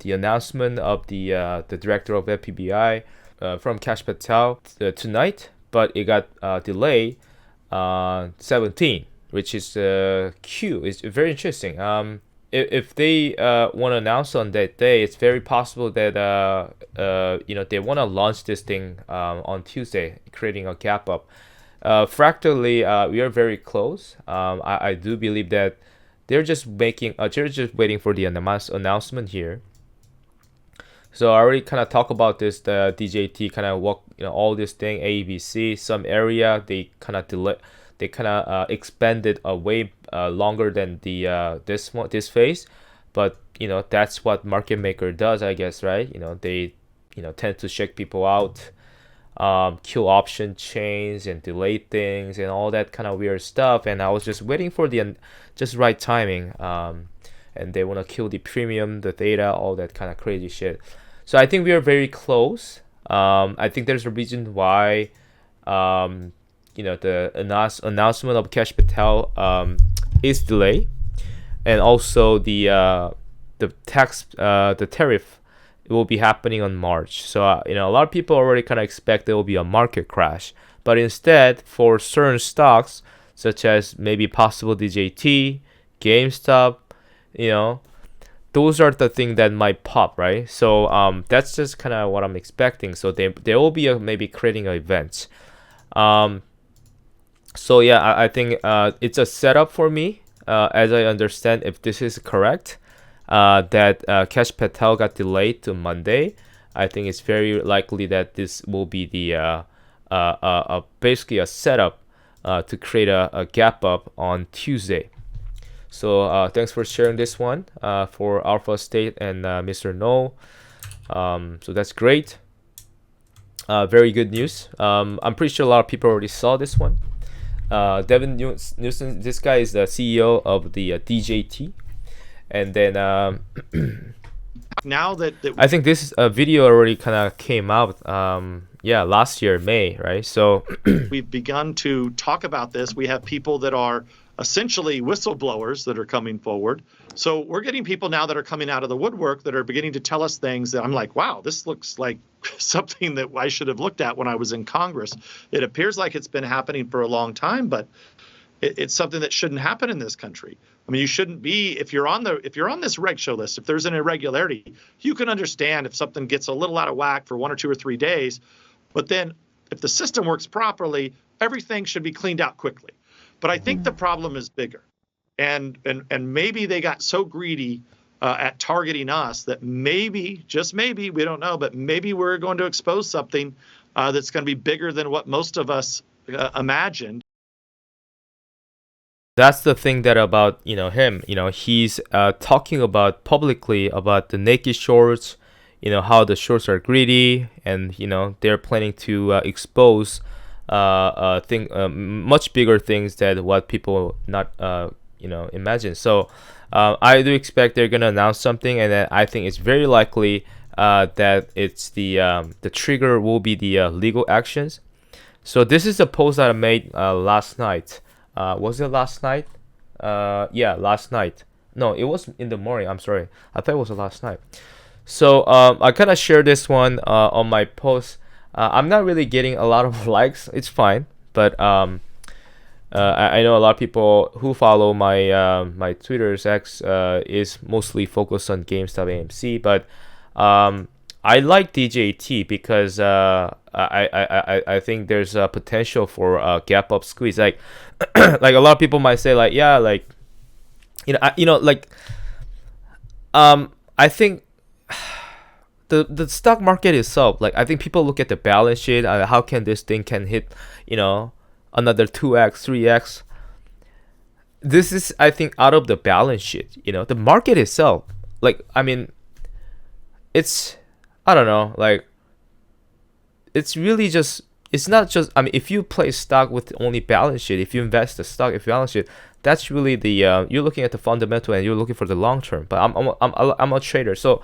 the announcement of the director of FPBI from Kash Patel tonight, but it got delayed 17, which is Q. It's very interesting. If they want to announce on that day, it's very possible that they want to launch this thing on Tuesday, creating a gap up. Fractally, we are very close. I do believe that they're just waiting for the announcement here. So I already kind of talk about this. The DJT kind of walk, all this thing, ABC, some area they kind of delay, they kind of expanded way longer than the this phase, but that's what market maker does, I guess, right? They tend to shake people out, kill option chains and delay things and all that kind of weird stuff. And I was just waiting for the just right timing. And they want to kill the premium, the data, all that kind of crazy shit. So I think we are very close. I think there's a reason why the announcement of Kash Patel is delayed, and also the tariff will be happening on March. So a lot of people already kind of expect there will be a market crash, but instead for certain stocks such as maybe possible DJT, GameStop, those are the things that might pop, right? So that's just kind of what I'm expecting. So there will be maybe creating an event. So yeah, I think it's a setup for me, as I understand, if this is correct, that Kash Patel got delayed to Monday. I think it's very likely that this will be the basically a setup to create a gap up on Tuesday. So thanks for sharing this one for Alpha State and Mr. No. So that's great. Very good news. I'm pretty sure a lot of people already saw this one. Devin Newsom, this guy is the CEO of the DJT. And then now that I think this video already kind of came out last year, May, right? So we've begun to talk about this. We have people that are essentially whistleblowers that are coming forward. So we're getting people now that are coming out of the woodwork that are beginning to tell us things that I'm like, wow, this looks like something that I should have looked at when I was in Congress. It appears like it's been happening for a long time, but it's something that shouldn't happen in this country. I mean, you shouldn't be, if you're on this reg show list, if there's an irregularity, you can understand if something gets a little out of whack for 1 or 2 or 3 days, but then if the system works properly, everything should be cleaned out quickly. But I think the problem is bigger, and maybe they got so greedy at targeting us that maybe, just maybe, we don't know, but maybe we're going to expose something that's going to be bigger than what most of us imagined. That's the thing that about him. He's talking about publicly about the naked shorts. How the shorts are greedy, and they're planning to expose much bigger things than what people not imagine. So I do expect they're gonna announce something, and then I think it's very likely that it's the trigger will be the legal actions. So this is a post that I made last night. Was it last night? Yeah, last night. No, it was in the morning. I'm sorry. I thought it was last night. So I kind of shared this one on my post. I'm not really getting a lot of likes. It's fine, but I know a lot of people who follow my Twitter's X is mostly focused on GameStop AMC, but I like DJT because I think there's a potential for a gap up squeeze. Like like a lot of people might say like, yeah, like I think the stock market itself, like I think people look at the balance sheet, how can this thing can hit another 2x 3x. This is, I think, out of the balance sheet. The market itself, like, I mean, it's, I don't know, like, it's really just, it's not just, I mean, if you play stock with only balance sheet, if you invest the stock if balance sheet, that's really the you're looking at the fundamental and you're looking for the long term. But I'm a trader, so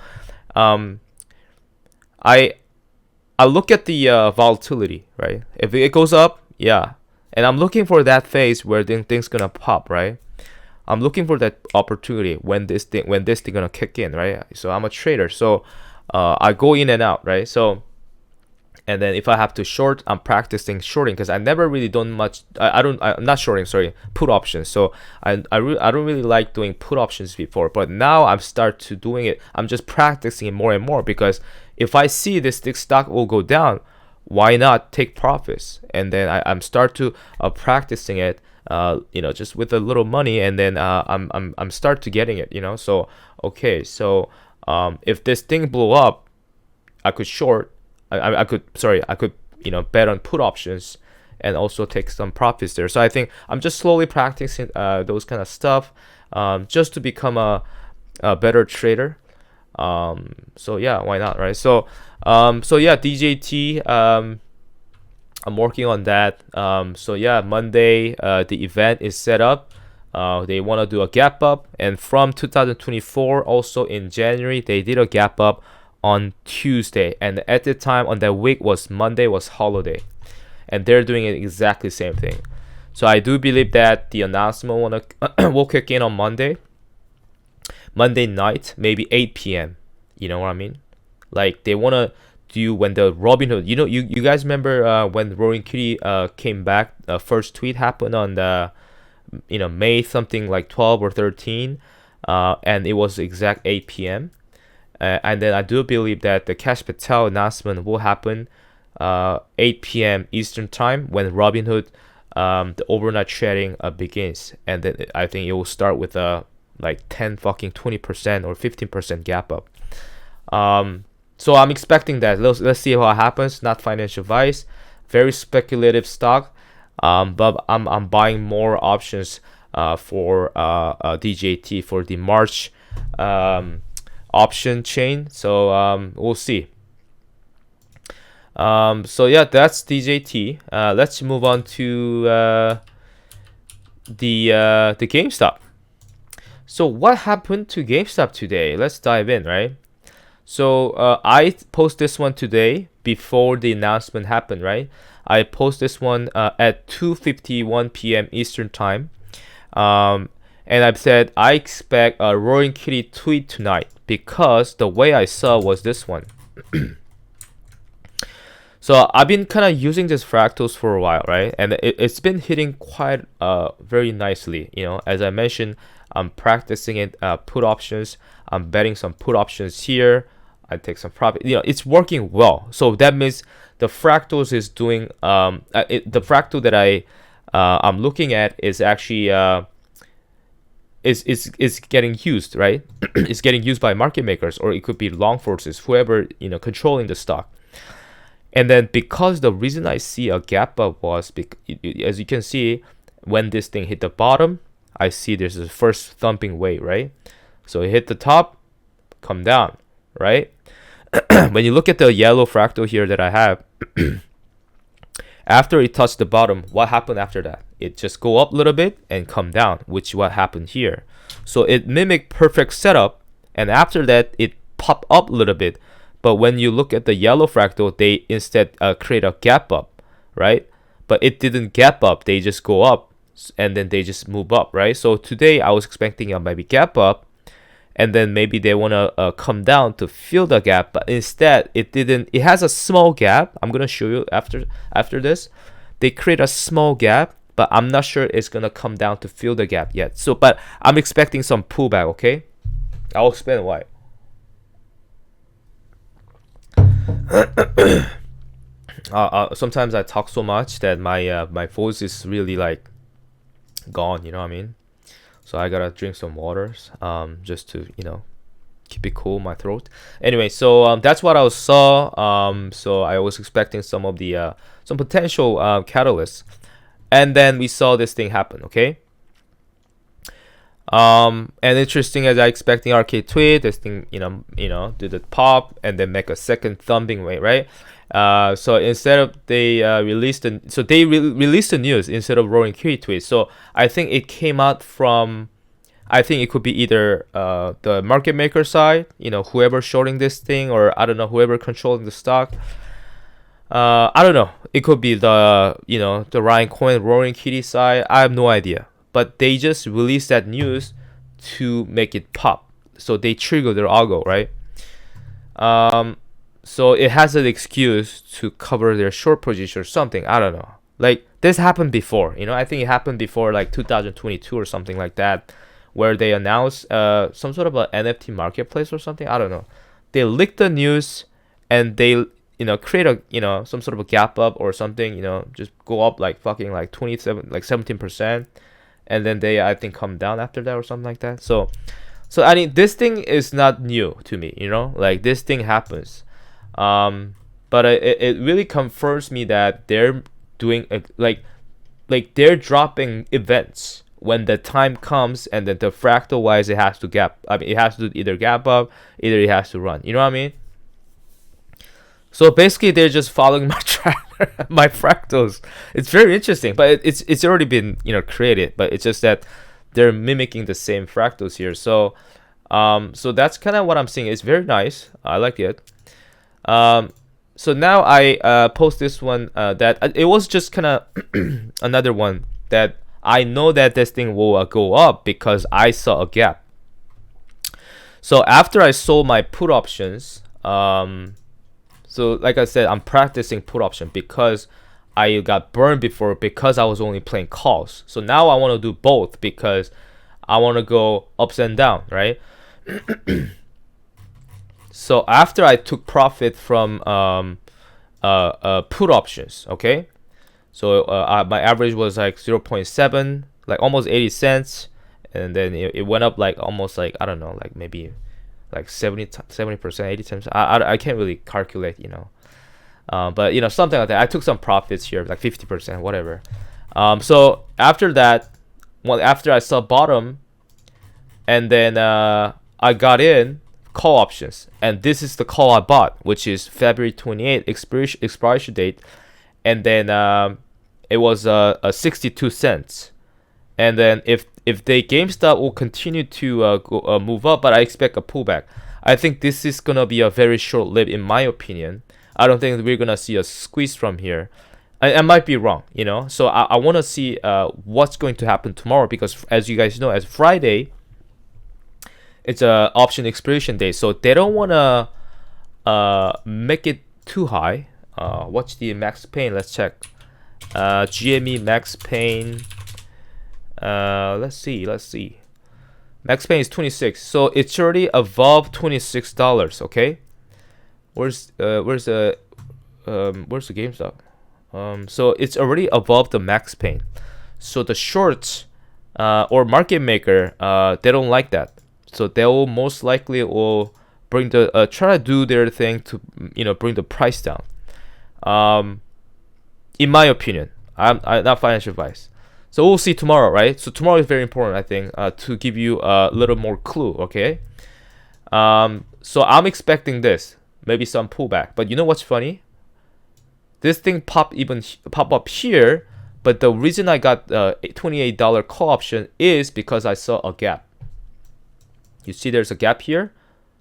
I look at the volatility, right? If it goes up, yeah, and I'm looking for that phase where then things gonna pop, right? I'm looking for that opportunity when this thing gonna kick in, right? So I'm a trader, so I go in and out, right? So, and then if I have to short, I'm practicing shorting because I never really done much. I'm not shorting, sorry, put options. So I don't really like doing put options before, but now I'm start to doing it. I'm just practicing it more and more because if I see this stock will go down, why not take profits? And then I'm start to practicing it, just with a little money, and then I'm start to getting it, So okay, so if this thing blew up, I could short. I could bet on put options and also take some profits there. So I think I'm just slowly practicing those kind of stuff, just to become a better trader. So yeah, why not, right? So yeah, DJT. I'm working on that. So yeah, Monday the event is set up. They want to do a gap up, and from 2024 also in January they did a gap up on Tuesday, and at the time on that week was Monday was holiday, and they're doing it exactly same thing. So I do believe that the announcement will kick in on Monday night, maybe 8 p.m. You know what I mean? Like they want to do when the Robinhood, you guys remember when Roaring Kitty came back, first tweet happened on the May something like 12 or 13, and it was exact 8 p.m. And then I do believe that the Kash Patel announcement will happen 8 p.m. Eastern time when Robinhood, the overnight trading begins, and then I think it will start with a like 20% or 15% gap up. So I'm expecting that. Let's see what happens. Not financial advice, very speculative stock, but I'm buying more options for DJT for the March option chain. So we'll see. So yeah, that's DJT. Let's move on to the GameStop. So what happened to GameStop today? Let's dive in, right? So I post this one today before the announcement happened, right? I post this one at 2:51 p.m. Eastern time. And I've said I expect a Roaring Kitty tweet tonight because the way I saw was this one. So I've been kind of using this fractals for a while, right? And it's been hitting quite very nicely. As I mentioned, I'm practicing it put options. I'm betting some put options here. I take some profit. It's working well. So that means the fractals is doing the fractal that I'm looking at is actually is getting used, right? It's getting used by market makers, or it could be long forces, whoever controlling the stock. And then because the reason I see a gap up was as you can see, when this thing hit the bottom, I see there's a first thumping wave, right? So it hit the top, come down, right? When you look at the yellow fractal here that I have, after it touched the bottom, what happened after that? It just go up a little bit and come down, which what happened here. So it mimicked perfect setup, and after that it popped up a little bit. But when you look at the yellow fractal, they instead create a gap up, right? But it didn't gap up, they just go up and then they just move up, right? So today I was expecting a maybe gap up, and then maybe they want to come down to fill the gap, but instead it didn't. It has a small gap. I'm gonna show you after this. They create a small gap, but I'm not sure it's gonna come down to fill the gap yet. So, but I'm expecting some pullback. Okay, I'll explain why. Sometimes I talk so much that my voice is really like gone. You know what I mean? So I gotta drink some waters, just to keep it cool, my throat. Anyway, so that's what I saw. So I was expecting some of the some potential catalysts, and then we saw this thing happen. Okay. And interesting as I expecting arcade tweet, this thing do the pop and then make a second thumping way, right? So instead of they released the news instead of Roaring Kitty tweet. So I think it came out from, I think it could be either the market maker side, whoever shorting this thing, or I don't know, whoever controlling the stock. I don't know. It could be the the Ryan Coin Roaring Kitty side. I have no idea. but they just released that news to make it pop. So they trigger their algo, right? So it has an excuse to cover their short position or something. I don't know. Like this happened before, I think it happened before like 2022 or something like that, where they announced some sort of an NFT marketplace or something. I don't know. They leaked the news and they create a some sort of a gap up or something, just go up like fucking like 27 like 17%, and then they I think come down after that or something like that. So I mean this thing is not new to me, like this thing happens. But it really confirms me that they're doing like they're dropping events when the time comes, and then the fractal wise it has to it has to either gap up, either it has to run. You know what I mean? So basically they're just following my my fractals. It's very interesting, but it's already been created, but it's just that they're mimicking the same fractals here. So so that's kind of what I'm seeing. It's very nice. I like it. So now I post this one that it was just kind of another one that I know that this thing will go up because I saw a gap. So after I sold my put options, so like I said, I'm practicing put option because I got burned before because I was only playing calls. So now I want to do both because I want to go ups and down, right? So after I took profit from put options, okay? So my average was like 0.7, like almost 80 cents. And then it went up like almost like, I don't know, like maybe like 70%, 80 cents. I can't really calculate, but something like that. I took some profits here, like 50%, whatever. So after that, after I saw bottom, and then I got in call options, and this is the call I bought, which is February 28th expiration date, and then it was 62 cents. And then if the GameStop will continue to move up, but I expect a pullback. I think this is gonna be a very short lived, in my opinion. I don't think we're gonna see a squeeze from here. I might be wrong, So I want to see what's going to happen tomorrow, because as you guys know, as Friday, it's a option expiration day, so they don't want to make it too high. What's the max pain? Let's check. GME max pain. Let's see. Max pain is 26, so it's already above $26. Okay. Where's the GameStop? So it's already above the max pain. So the shorts or market maker they don't like that. So they will most likely will bring the try to do their thing to bring the price down. In my opinion, I'm not financial advice. So we'll see tomorrow, right? So tomorrow is very important, I think, to give you a little more clue. Okay. So I'm expecting this, maybe some pullback. But you know what's funny? This thing pop up here, but the reason I got $28 call option is because I saw a gap. You see there's a gap here,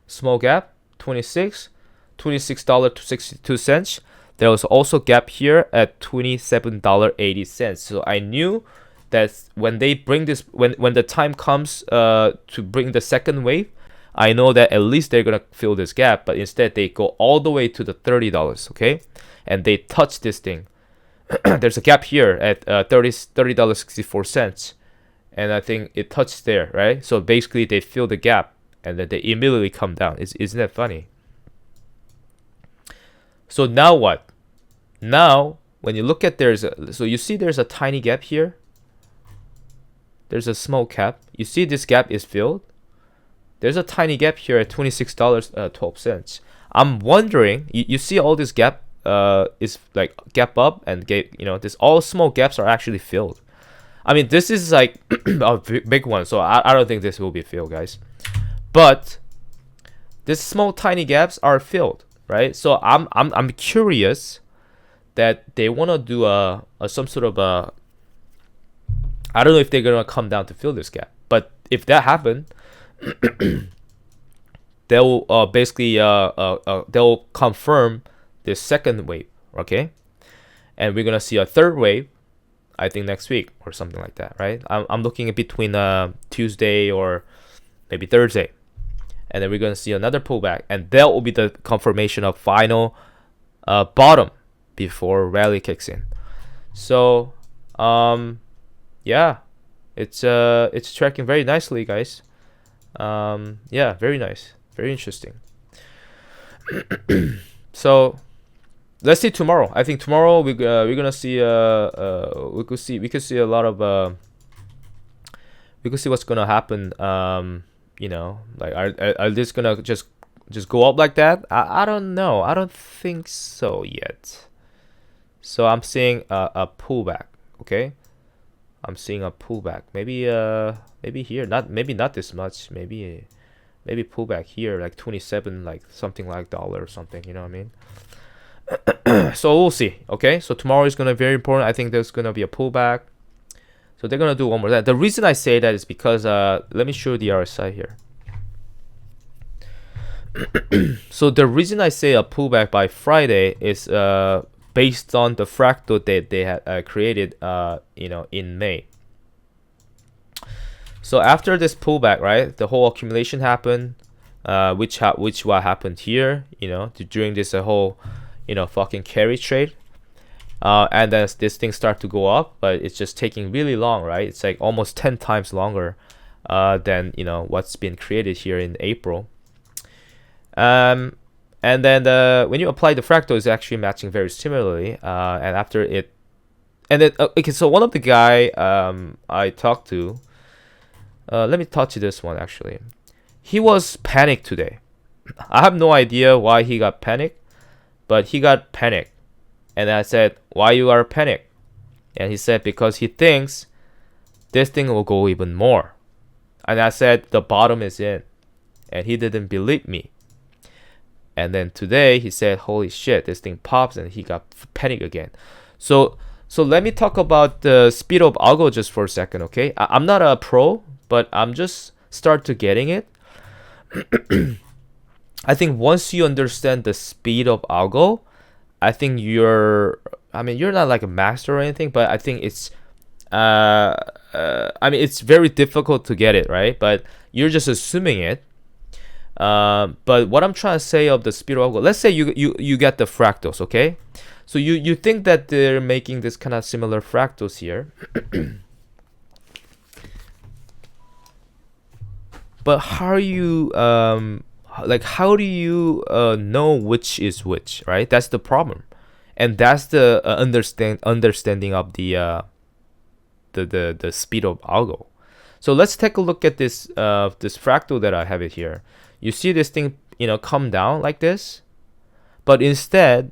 small gap, $26 to 62 cents. There was also gap here at $27.80. So I knew that when they bring this, when the time comes to bring the second wave, I know that at least they're gonna fill this gap. But instead they go all the way to the $30, okay? And they touch this thing. There's a gap here at $30.64. And I think it touched there, right? So basically they fill the gap and then they immediately come down. Isn't that funny? So now what? Now when you look at so you see there's a tiny gap here. There's a small gap. You see this gap is filled. There's a tiny gap here at $26.12. I'm wondering, you see all this gap is like gap up and this all small gaps are actually filled. I mean, this is like a big one, so I don't think this will be filled, guys. But these small tiny gaps are filled, right? So I'm curious that they want to do some sort of a, I don't know if they're gonna come down to fill this gap, but if that happen, they'll basically they'll confirm the second wave, okay? And we're gonna see a third wave. I think next week or something like that, right? I'm looking at between Tuesday or maybe Thursday, and then we're gonna see another pullback, and that will be the confirmation of final bottom before rally kicks in. So yeah, it's tracking very nicely, guys. Yeah, very nice, very interesting. So let's see tomorrow. I think tomorrow we're gonna see we could see a lot of we could see what's gonna happen. You know, like are this gonna just go up like that? I don't know. I don't think so yet. So I'm seeing a pullback. Okay, I'm seeing a pullback. Maybe maybe here, maybe not this much. Maybe pullback here, like 27, like something like dollar or something. You know what I mean? So we'll see. Okay, so tomorrow is gonna be very important. I think there's gonna be a pullback. So they're gonna do one more. The reason I say that is because let me show you the RSI here. So the reason I say a pullback by Friday is based on the fractal that they had created you know, in May. So after this pullback, right, the whole accumulation happened, which what happened here, you know, during this whole, you know, fucking carry trade. And then this thing start to go up, but it's just taking really long, right? It's like almost 10 times longer than, you know, what's been created here in April. And then when you apply the fractal, it's actually matching very similarly. And after it, and then okay, so one of the guy I talked to, let me touch this one actually. He was panicked today. I have no idea why he got panicked, but he got panicked. And I said, why you are panicked? And he said, because he thinks this thing will go even more. And I said, the bottom is in. And he didn't believe me. And then today he said, holy shit, this thing pops, and he got panicked again. So let me talk about the speed of algo just for a second, okay? I'm not a pro, but I'm just start to getting it. I think once you understand the speed of algo, I think you're not like a master or anything, but I think it's I mean, it's very difficult to get it, right? But you're just assuming it. But what I'm trying to say of the speed of algo, let's say you get the fractals, okay? So you think that they're making this kind of similar fractals here. But how do you know which is which, right? That's the problem, and that's the understanding of the speed of algo. So let's take a look at this this fractal that I have it here. You see this thing, you know, come down like this, but instead,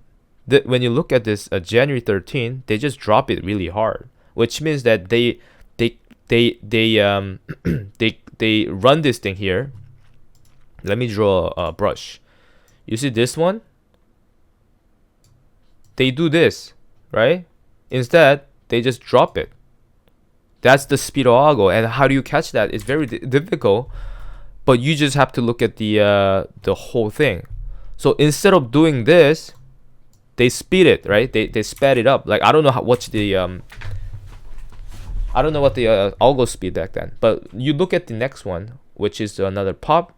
when you look at this January 13, they just drop it really hard, which means that they they run this thing here. Let me draw a brush. You see this one? They do this, right? Instead, they just drop it. That's the speed of algo. And how do you catch that? It's very difficult, but you just have to look at the whole thing. So instead of doing this, they speed it, right? They sped it up. Like I don't know what's the I don't know what the algo speed back then. But you look at the next one, which is another pop,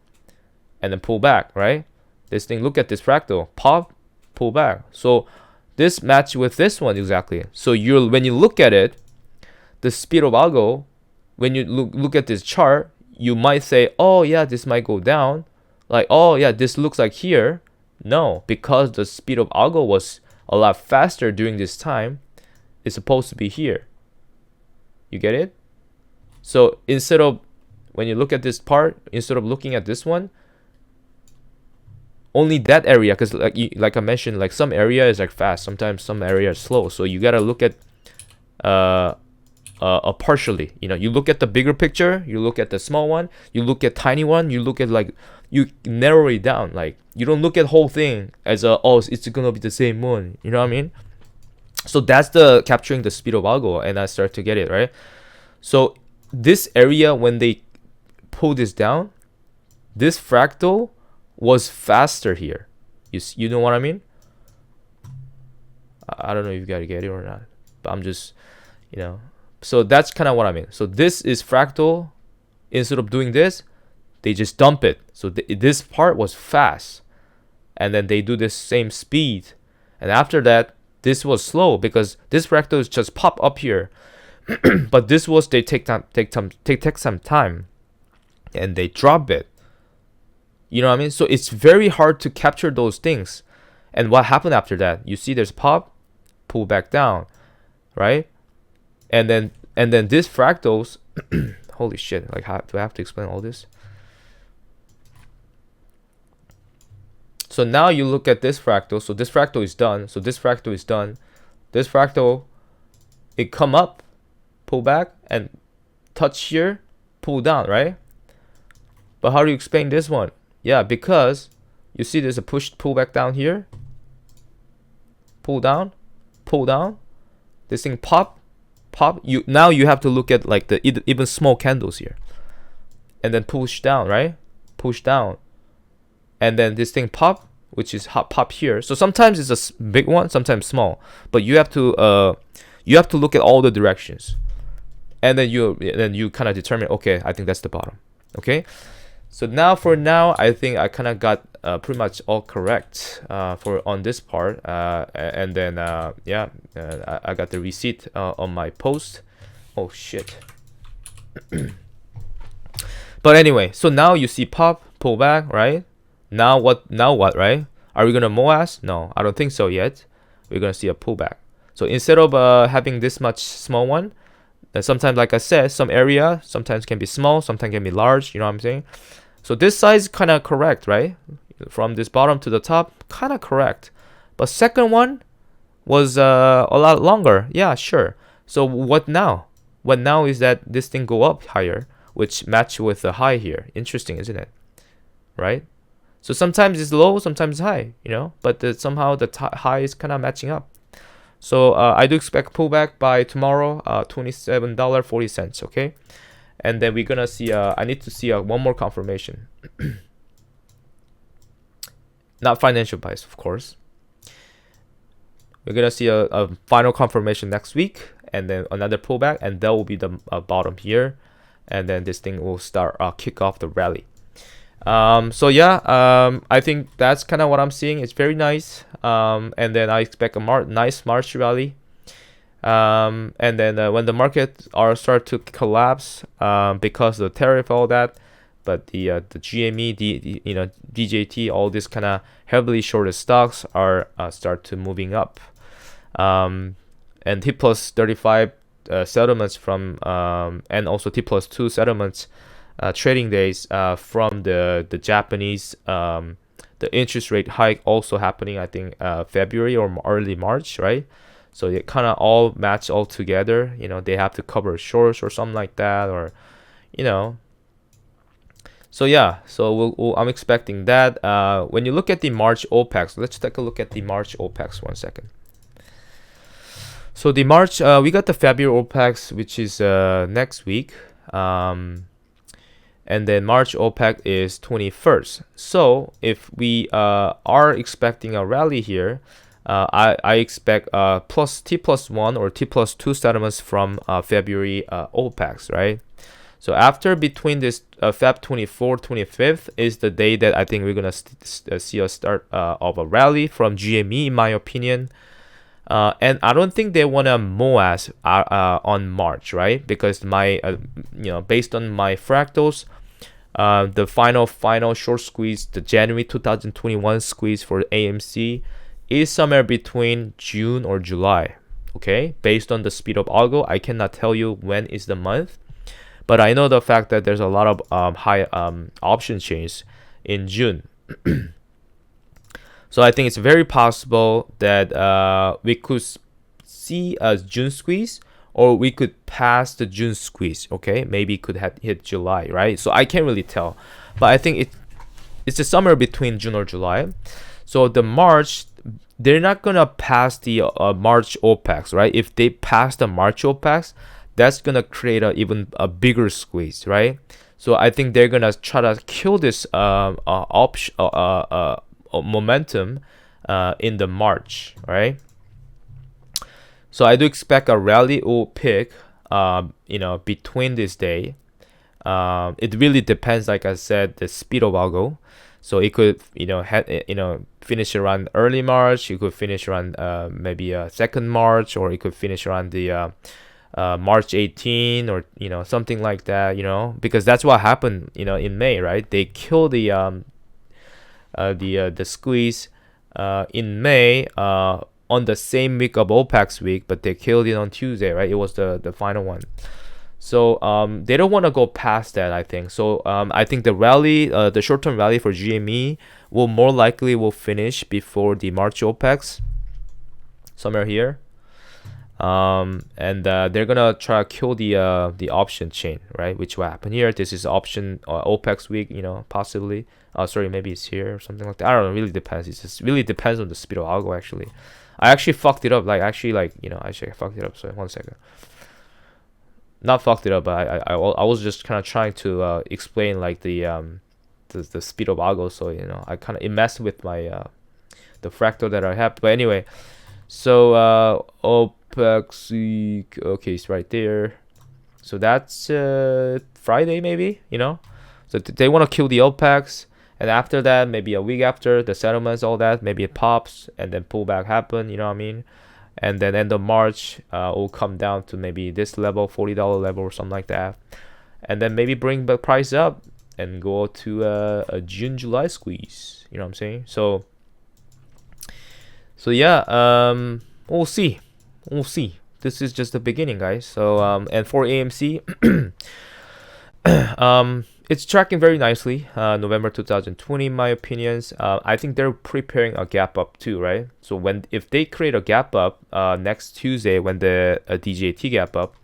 and then pull back, right? This thing, look at this fractal, pop, pull back. So this match with this one exactly. So when you look at it, the speed of algo, when you look at this chart, you might say, oh yeah, this might go down. Like, oh yeah, this looks like here. No, because the speed of algo was a lot faster during this time, it's supposed to be here. You get it? So instead of, when you look at this part, instead of looking at this one, only that area, because like I mentioned, like some area is like fast, sometimes some area is slow. So you gotta look at partially. You know, you look at the bigger picture, you look at the small one, you look at tiny one, you look at like, you narrow it down. Like you don't look at whole thing as it's gonna be the same one. You know what I mean? So that's the capturing the speed of algo, and I start to get it, right? So this area, when they pull this down, this fractal was faster here. You know what I mean? I don't know if you gotta get it or not, but I'm just, you know. So that's kind of what I mean. So this is fractal. Instead of doing this, they just dump it. So this part was fast, and then they do this same speed, and after that, this was slow because this fractal is just pop up here, but this was they take some time, and they drop it. You know what I mean? So it's very hard to capture those things. And what happened after that? You see, there's pop, pull back down, right? And then this fractals. Holy shit! Like, how do I have to explain all this? So now you look at this fractal. So this fractal is done. So this fractal is done. This fractal, it come up, pull back, and touch here, pull down, right? But how do you explain this one? Yeah, because you see there's a push, pull back down here, pull down, pull down. This thing pop. Now you have to look at like the even small candles here, and then push down, right? Push down, and then this thing pop, which is pop here. So sometimes it's a big one, sometimes small, but you have to look at all the directions, and then you kind of determine, okay, I think that's the bottom. Okay, so for now I think I kind of got pretty much all correct for on this part, and then I got the receipt on my post. Oh shit. But anyway, so now you see pop, pull back, right? Now what, right? Are we gonna MOAS? No, I don't think so yet. We're gonna see a pullback. So instead of having this much small one, sometimes, like I said, some area sometimes can be small, sometimes can be large, you know what I'm saying? So this size kind of correct, right? From this bottom to the top, kind of correct. But second one was a lot longer. Yeah, sure. So what now? What now is that this thing go up higher, which match with the high here. Interesting, isn't it? Right? So sometimes it's low, sometimes it's high, you know, but somehow the high is kind of matching up. So I do expect pullback by tomorrow, $27.40, okay? And then we're gonna see, I need to see one more confirmation. Not financial bias, of course. We're gonna see a final confirmation next week, and then another pullback, and that will be the bottom here, and then this thing will start kick off the rally. So yeah, I think that's kind of what I'm seeing. It's very nice, and then I expect a nice March rally, and then when the market start to collapse because of the tariff, all that, but the GME, DJT, all this kind of heavily shorted stocks are start to moving up, and T plus 35 settlements from and also T plus 2 settlements. Trading days from the Japanese, the interest rate hike also happening, I think February or early March, right? So it kind of all match all together. You know, they have to cover shorts or something like that, or you know. So yeah, so I'm expecting that. When you look at the March OPEX, let's take a look at the March OPEX 1 second. So the March, we got the February OPEX, which is next week. And then March OPEC is 21st. So if we are expecting a rally here, I expect plus T plus 1 or T plus 2 settlements from February OPECs, right? So after between this Feb 24, 25th is the day that I think we're going to see a start of a rally from GME, in my opinion. And I don't think they want to MOAS on March, right? Because my, based on my fractals, the final short squeeze, the January 2021 squeeze for AMC is somewhere between June or July. Okay, based on the speed of algo, I cannot tell you when is the month, but I know the fact that there's a lot of high option chains in June. So I think it's very possible that we could see a June squeeze, or we could pass the June squeeze. Okay, maybe it could hit July, right? So I can't really tell, but I think it's a somewhere between June or July. So the March, they're not gonna pass the March OPEX, right? If they pass the March OPEX, that's gonna create even a bigger squeeze, right? So I think they're gonna try to kill this momentum in the March, right? So I do expect a rally will pick, between this day. It really depends, like I said, the speed of algo. So it could, finish around early March. It could finish around maybe second March, or it could finish around the March 18, or something like that. Because that's what happened, in May, right? They killed the squeeze in May on the same week of OPEX week, but they killed it on Tuesday, right? It was the final one. So they don't want to go past that, I think. So I think the rally, the short-term rally for GME will more likely will finish before the March OPEX, somewhere here. And they're gonna try to kill the option chain, right? Which will happen here. This is option OPEX week, possibly. Sorry, maybe it's here or something like that. I don't know. It really depends. It just really depends on the speed of algo. Actually, I actually fucked it up. Actually I fucked it up. So 1 second. Not fucked it up, but I was just kind of trying to explain the speed of algo. So I kind of it messed with my the fractal that I have. But anyway, so OPEX week, okay, it's right there. So that's Friday maybe. So they want to kill the OPEX, and after that, maybe a week after the settlements, all that, maybe it pops and then pullback happen. You know what I mean? And then end of March will come down to maybe this level, $40 level or something like that, and then maybe bring the price up and go to a June-July squeeze. You know what I'm saying? So yeah, we'll see. This is just the beginning, guys. So and for AMC, it's tracking very nicely. November 2020, in my opinions. I think they're preparing a gap up too, right? So if they create a gap up next Tuesday, when the DJT gap up,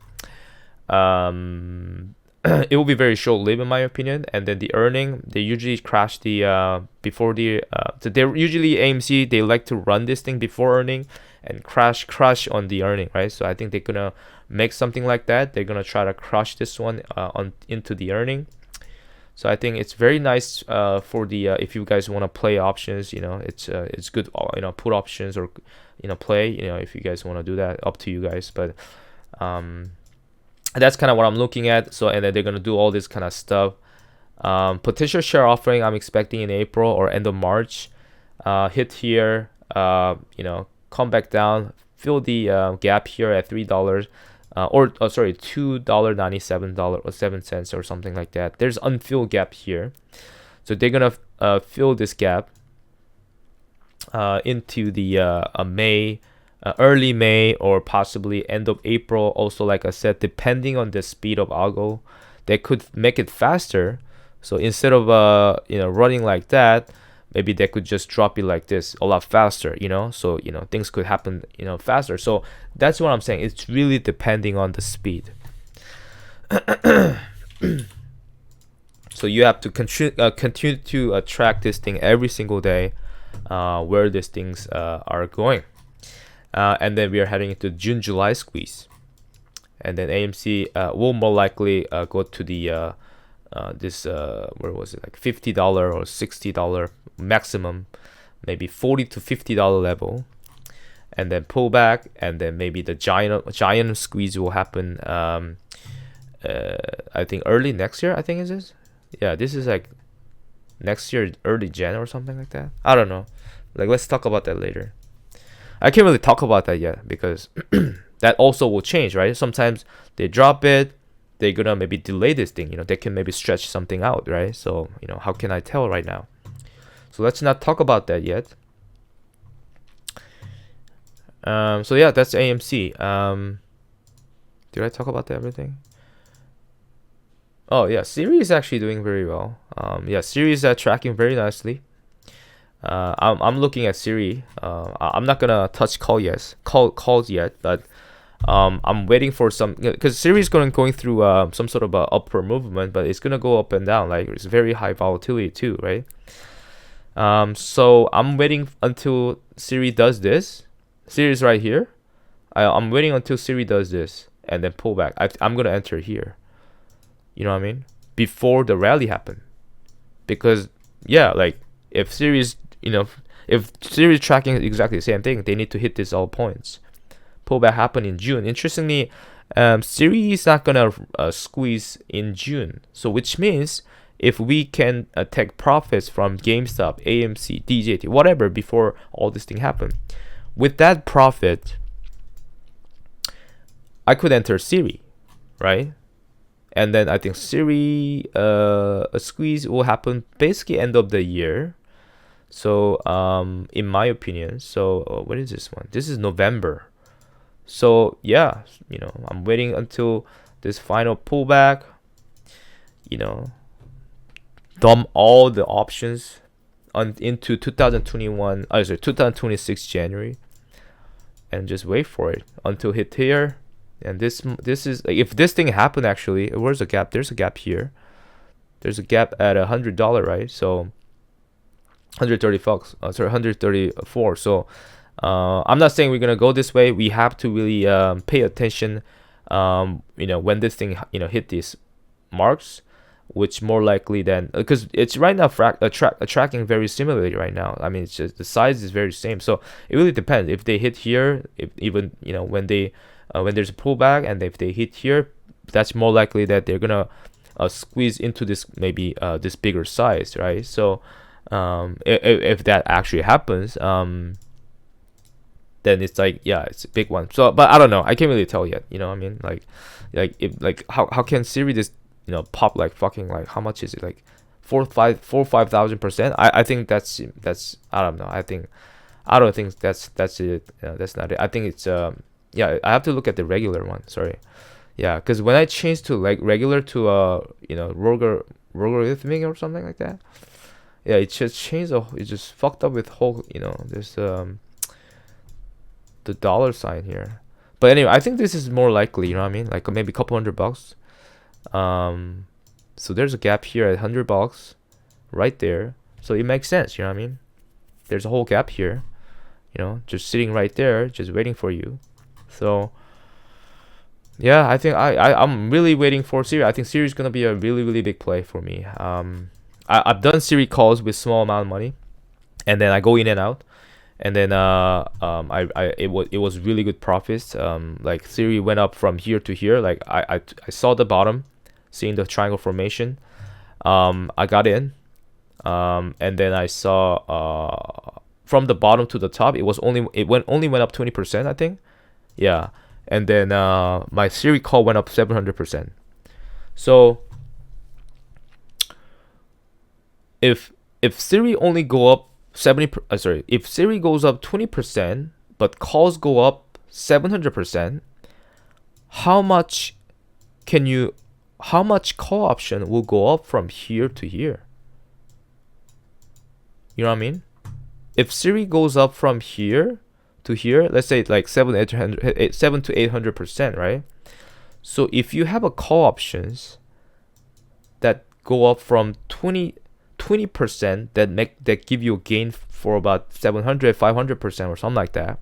it will be very short-lived, in my opinion. And then the earning, they usually crash the before the. So they're usually AMC. They like to run this thing before earning and crash on the earning, right? So I think they're gonna make something like that. They're gonna try to crush this one into the earning. So I think it's very nice for the if you guys want to play options, it's good, put options or play, if you guys want to do that, up to you guys. But that's kind of what I'm looking at. So and then they're gonna do all this kind of stuff. Potential share offering I'm expecting in April or end of March. Hit here, come back down, fill the gap here at $3. $2.97 or 7 cents or something like that. There's unfilled gap here, so they're gonna fill this gap into the May, early May, or possibly end of April. Also, like I said, depending on the speed of algo, they could make it faster. So instead of running like that, maybe they could just drop it like this a lot faster, so things could happen faster. So that's what I'm saying. It's really depending on the speed. So you have to continue to track this thing every single day, where these things are going, and then we are heading into June-July squeeze, and then AMC will more likely go to the this where was it, like $50 or $60 maximum, maybe $40 to $50 level, and then pull back, and then maybe the giant squeeze will happen. I think early next year. I think is this. Yeah, this is like next year, early Jan or something like that. I don't know. Let's talk about that later. I can't really talk about that yet because that also will change, right? Sometimes they drop it. They're gonna maybe delay this thing. They can maybe stretch something out, right? So how can I tell right now? So let's not talk about that yet. So yeah, that's AMC. Did I talk about everything? Oh yeah, Sirius is actually doing very well. Yeah, Sirius is tracking very nicely. I'm looking at Siri. I'm not gonna touch calls yet, but I'm waiting for some, because Siri is going through some sort of a upward movement, but it's gonna go up and down. It's very high volatility too, right? So I'm waiting until Siri does this. Siri is right here. I'm waiting until Siri does this and then pull back. I'm gonna enter here. You know what I mean? Before the rally happened, because yeah, if Siri is if Siri is tracking exactly the same thing, they need to hit this all points pullback happen in June. Interestingly, Sirius is not gonna squeeze in June, so which means if we can take profits from GameStop, AMC, DJT, whatever before all this thing happened, with that profit, I could enter Siri, right? And then I think Siri a squeeze will happen basically end of the year. So in my opinion, so what is this one? This is November. So yeah, I'm waiting until this final pullback. Dump all the options into 2026 January, and just wait for it until hit here. And this is like, if this thing happened, actually, where's the gap? There's a gap here. There's a gap at $100, right? So 130 bucks. Sorry, 134. So I'm not saying we're gonna go this way. We have to really pay attention. When this thing hit these marks, which more likely than, because it's right now tracking very similarly right now. I mean, it's just the size is very same. So it really depends if they hit here. If even when they when there's a pullback, and if they hit here, that's more likely that they're gonna squeeze into this maybe this bigger size, right? So if that actually happens, then it's like, yeah, it's a big one. So but I don't know, I can't really tell yet. I mean, like if how can Siri this pop like fucking, like, how much is it, like 5,000%? I think that's I don't know. I don't think that's it. That's not it. I think it's yeah, I have to look at the regular one. Sorry. Yeah, because when I changed to like regular to logarithmic or something like that, yeah, it just changed. It just fucked up with whole this the dollar sign here. But anyway, I think this is more likely. You know what I mean? Like maybe a couple $100. So there's a gap here at $100 right there. So it makes sense. You know what I mean? There's a whole gap here. Just sitting right there, just waiting for you. So yeah, I think I'm really waiting for Siri. I think Siri is gonna be a really, really big play for me. I've done Siri calls with small amount of money, and then I go in and out, and then it was really good profits. Like Siri went up from here to here. Like I saw the bottom, seeing the triangle formation. I got in, and then I saw from the bottom to the top, it only went up 20%, I think. Yeah, and then my Siri call went up 700%. So if Siri only go up if Siri goes up 20%, but calls go up 700%, how much call option will go up from here to here? You know what I mean? If Siri goes up from here to here, let's say like 7 to 800%, right? So if you have a call options that go up from 20% that give you a gain for about 500% or something like that,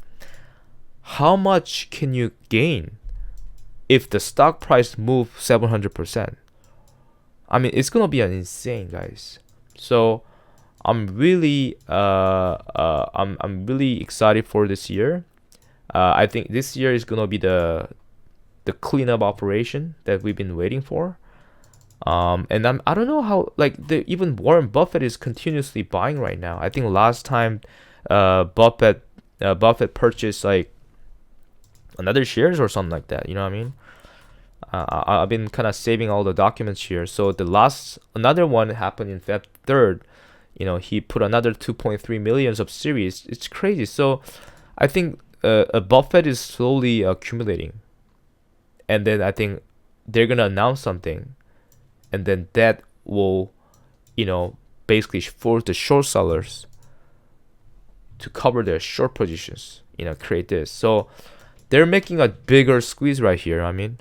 how much can you gain if the stock price moves 700%? I mean, it's gonna be an insane, guys. So I'm really I'm really excited for this year. I think this year is gonna be the cleanup operation that we've been waiting for. And I don't know how, like, even Warren Buffett is continuously buying right now. I think last time Buffett purchased like another shares or something like that. You know what I mean? I've been kind of saving all the documents here. So another one happened in Feb 3rd. He put another 2.3 millions of series. It's crazy. So I think Buffett is slowly accumulating, and then I think they're gonna announce something, and then that will, basically force the short sellers to cover their short positions. Create this. So they're making a bigger squeeze right here. I mean,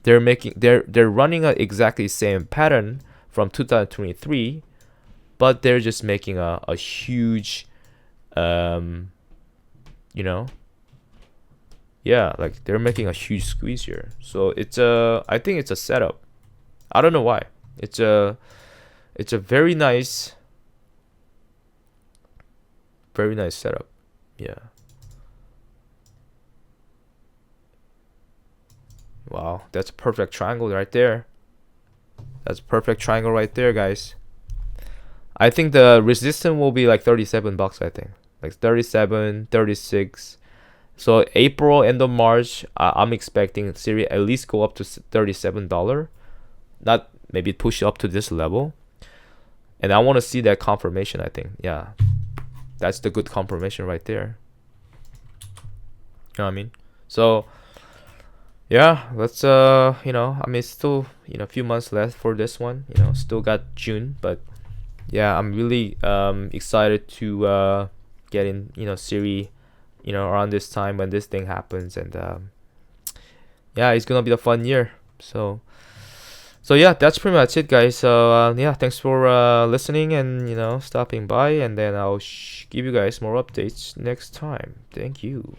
they're running a exactly same pattern from 2023. But they're just making a huge, yeah, like they're making a huge squeeze here. So I think it's a setup. I don't know why. It's a very nice setup. Yeah. Wow, that's a perfect triangle right there. That's a perfect triangle right there, guys. I think the resistance will be like 37 bucks, I think. Like 37, 36. So April, end of March, I'm expecting Siri at least go up to $37. Not maybe push up to this level. And I want to see that confirmation, I think. Yeah. That's the good confirmation right there. You know what I mean? So yeah, let's I mean still, a few months left for this one. Still got June, but yeah, I'm really excited to get in, Siri, around this time when this thing happens, and yeah, it's gonna be a fun year. So yeah, that's pretty much it, guys. So yeah, thanks for listening and stopping by, and then I'll give you guys more updates next time. Thank you.